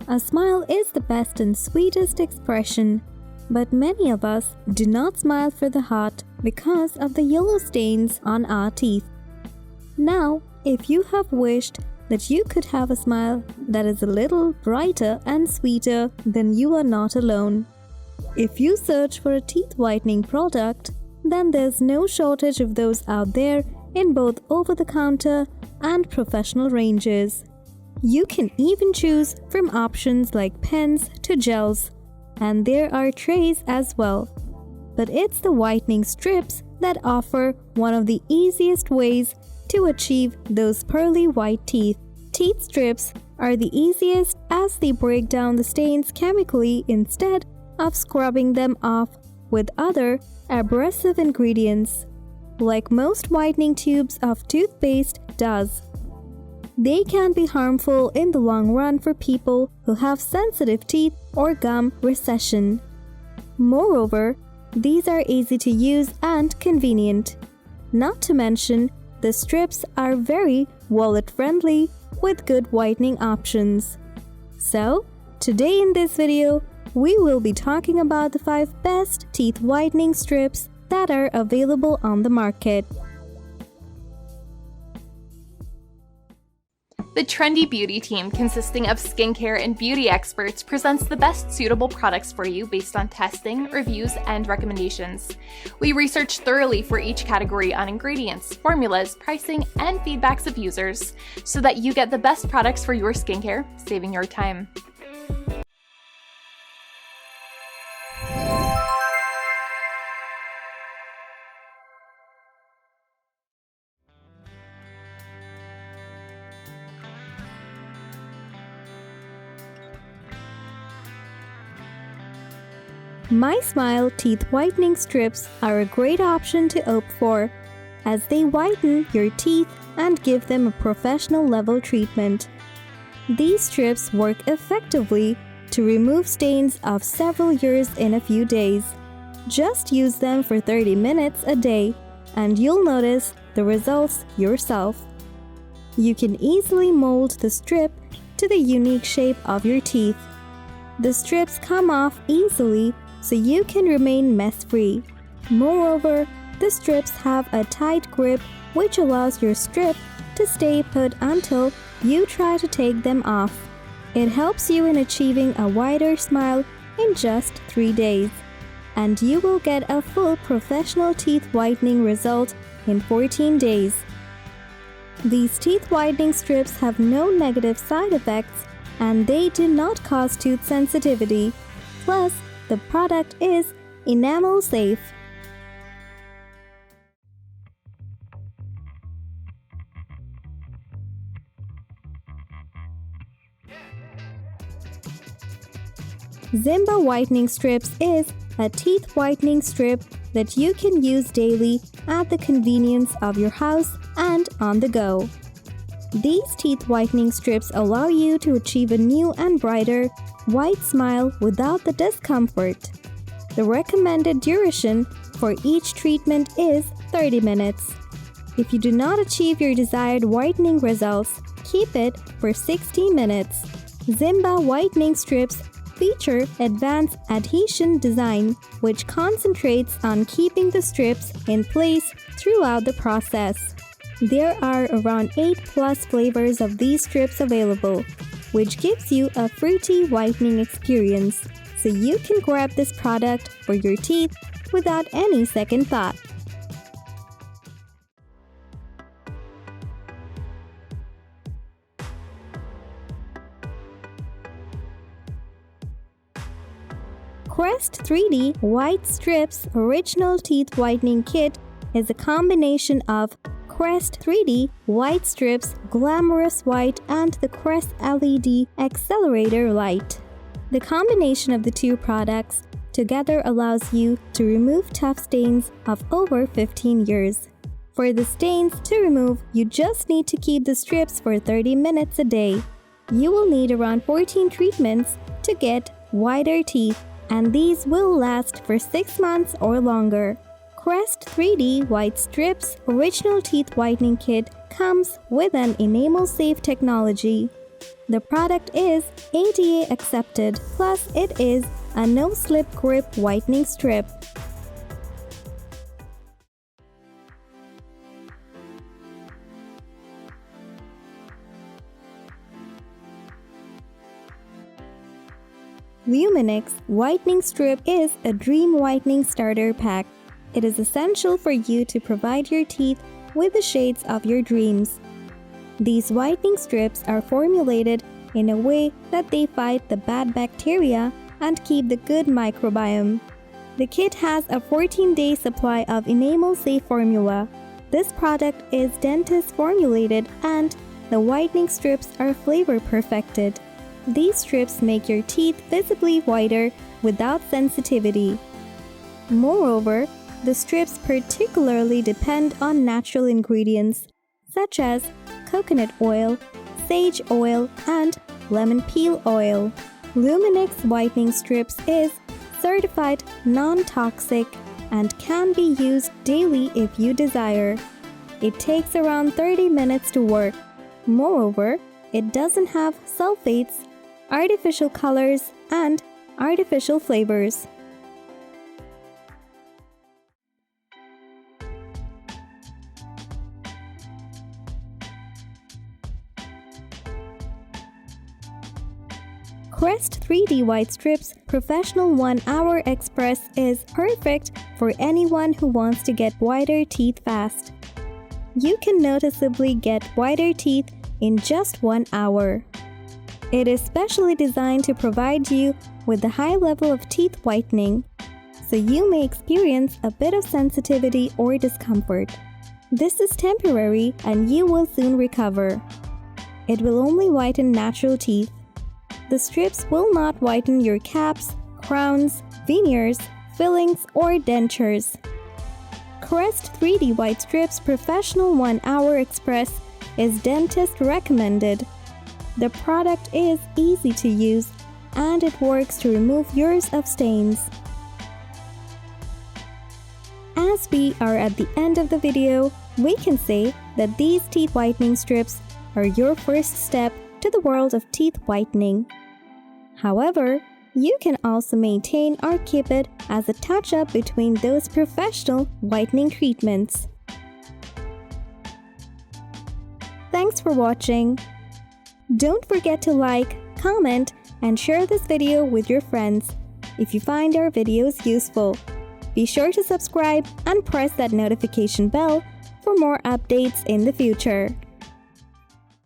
A smile is the best and sweetest expression, but many of us do not smile for the heart because of the yellow stains on our teeth. Now, if you have wished that you could have a smile that is a little brighter and sweeter, then you are not alone. If you search for a teeth whitening product, then there's no shortage of those out there in both over-the-counter and professional ranges. You can even choose from options like pens to gels, and there are trays as well. But it's the whitening strips that offer one of the easiest ways to achieve those pearly white teeth. Teeth strips are the easiest as they break down the stains chemically instead of scrubbing them off with other abrasive ingredients, like most whitening tubes of toothpaste does. They can be harmful in the long run for people who have sensitive teeth or gum recession. Moreover, these are easy to use and convenient. Not to mention, the strips are very wallet-friendly with good whitening options. So, today in this video, we will be talking about the 5 best teeth whitening strips that are available on the market. The trendy beauty team, consisting of skincare and beauty experts, presents the best suitable products for you based on testing, reviews, and recommendations. We research thoroughly for each category on ingredients, formulas, pricing, and feedbacks of users so that you get the best products for your skincare, saving your time. MySmile teeth whitening strips are a great option to opt for, as they whiten your teeth and give them a professional level treatment. These strips work effectively to remove stains of several years in a few days. Just use them for 30 minutes a day, and you'll notice the results yourself. You can easily mold the strip to the unique shape of your teeth. The strips come off easily, so you can remain mess-free. Moreover, the strips have a tight grip which allows your strip to stay put until you try to take them off. It helps you in achieving a wider smile in just 3 days, and you will get a full professional teeth whitening result in 14 days. These teeth whitening strips have no negative side effects, and they do not cause tooth sensitivity. Plus, the product is enamel safe. Zimba whitening strips is a teeth whitening strip that you can use daily at the convenience of your house and on the go. These teeth whitening strips allow you to achieve a new and brighter white smile without the discomfort. The recommended duration for each treatment is 30 minutes. If you do not achieve your desired whitening results, keep it for 60 minutes. Zimba whitening strips feature advanced adhesion design, which concentrates on keeping the strips in place throughout the process. There are around 8+ flavors of these strips available, which gives you a fruity whitening experience, so you can grab this product for your teeth without any second thought. Crest 3D White Strips Original Teeth Whitening Kit is a combination of Crest 3D White Strips Glamorous White and the Crest LED Accelerator Light. The combination of the two products together allows you to remove tough stains of over 15 years. For the stains to remove, you just need to keep the strips for 30 minutes a day. You will need around 14 treatments to get whiter teeth, and these will last for 6 months or longer. Crest 3D White Strips Original Teeth Whitening Kit comes with an enamel-safe technology. The product is ADA accepted, plus it is a no-slip grip whitening strip. Lumineux Whitening Strip is a dream whitening starter pack. It is essential for you to provide your teeth with the shades of your dreams. These whitening strips are formulated in a way that they fight the bad bacteria and keep the good microbiome. The kit has a 14-day supply of enamel-safe formula. This product is dentist formulated and the whitening strips are flavor perfected. These strips make your teeth visibly whiter without sensitivity. Moreover, the strips particularly depend on natural ingredients such as coconut oil, sage oil, and lemon peel oil. Lumineux Whitening Strips is certified non-toxic and can be used daily if you desire. It takes around 30 minutes to work. Moreover, it doesn't have sulfates, artificial colors, and artificial flavors. Crest 3D White Strips Professional 1-Hour Express is perfect for anyone who wants to get whiter teeth fast. You can noticeably get whiter teeth in just 1 hour. It is specially designed to provide you with a high level of teeth whitening, so you may experience a bit of sensitivity or discomfort. This is temporary and you will soon recover. It will only whiten natural teeth. The strips will not whiten your caps, crowns, veneers, fillings, or dentures. Crest 3D White Strips Professional 1-Hour Express is dentist recommended. The product is easy to use and it works to remove years of stains. As we are at the end of the video, we can say that these teeth whitening strips are your first step to the world of teeth whitening. However, you can also maintain or keep it as a touch-up between those professional whitening treatments. Thanks for watching. Don't forget to like, comment, and share this video with your friends if you find our videos useful. Be sure to subscribe and press that notification bell for more updates in the future.